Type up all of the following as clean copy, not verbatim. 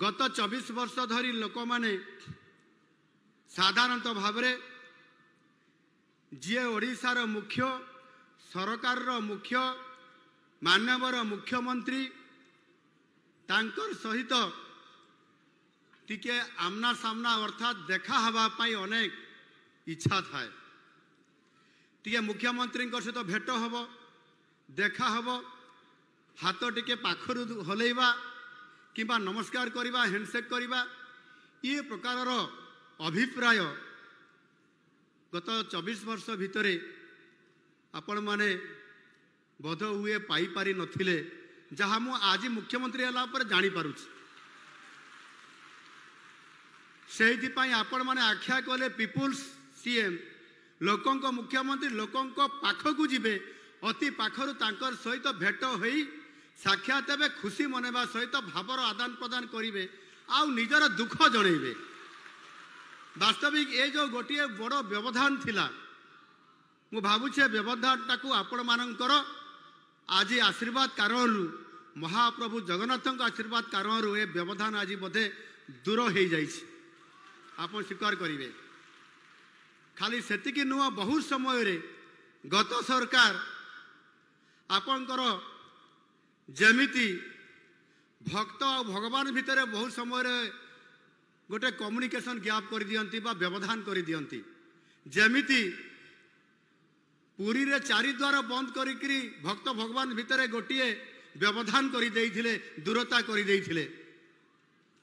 गत 24 वर्ष धरी लोक माने साधारणतः भाव जी ओडिशार मुख्य सरकार मुख्य मानवर मुख्यमंत्री तांकर सहित टिके आमना सामना अर्थात देखा हवा पाई अनेक इच्छा थाए। टिके मुख्यमंत्री सहित भेट हम देखा हम हाथ टिके पाखरु हलैबा किंबा नमस्कार करवा हैंडसेक करवा ये प्रकार अभिप्राय गत 24 वर्ष भितर आपण माने बोध हुए पाई पारी नथिले जहाँ मु आज मुख्यमंत्री हला पर जानी पारुछि। सेहिथिपाई आपण माने आख्या कले पीपुल्स सीएम लोकंक मुख्यमंत्री लोकंक पाखकु जिबे अति पाखरु तांकर सहित भेट होई साक्षात हेबे खुशी मनेबा सहित भावर आदान प्रदान करिवे आउ निजर दुख जणैबे। वास्तविक ये जो गोटे बड़ व्यवधान थिला मु भावुछे व्यवधान टाकू आपण मानकर आज आशीर्वाद कारण महाप्रभु जगन्नाथ आशीर्वाद कारण ये व्यवधान आज बोधे दूर हो जाइए आप स्वीकार करेंगे। खाली सेतिकी नुह बहुत समय रे गत सरकार आपणकर जमिति भक्त और भगवान भितर बहुत समय रे गोटे कम्युनिकेशन गैप कर दियंती बा व्यवधान कर दियंती जमिति पुरी रे चारि द्वार बंद करी भक्त भगवान भितर गोटे व्यवधान कर देइथिले दूरता कर देइथिले।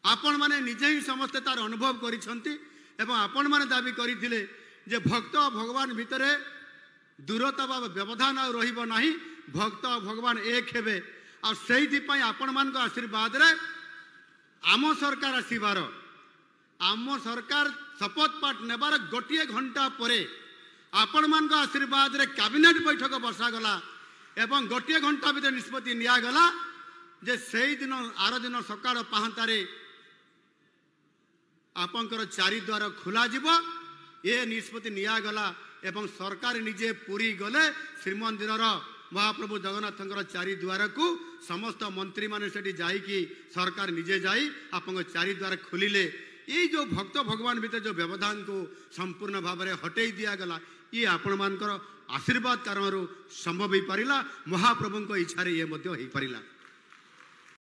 आपण माने निजे ही समस्ते तार अनुभव करिसंती एवं आपण माने दाबी करिथिले जे भक्त भगवान भितर दूरता बा व्यवधान आ रहिबो नाही भक्त भगवान एक हेबे आ सेहिथि पई आपण मान को आशीर्वाद रे आम सरकार आसीबार आम सरकार शपथ पाठ नेबार गोटे घंटा परे आपण मान को आशीर्वाद रे कैबिनेट बैठक बसागला एवं गोटे घंटा भीतर निष्पत्ति निगला जे से दिन आर दिन सकाळ पाहांतारे आपंकर चारि द्वार खोला जीवो ये निष्पत्ति निगला एवं सरकार निजे पुरी गले श्रीमंदिर महाप्रभु जगन्नाथ चारि द्वार को समस्त मंत्री माने सेठी जाइकी सरकार निजे जाई आपन चारि द्वार खोलिले ये जो भक्त भगवान भीतर जो व्यवधान को संपूर्ण भाव में हटई दिया गला ये आपण मानकर आशीर्वाद कारण संभव हो पारिला महाप्रभु इच्छा ये हो पारिला।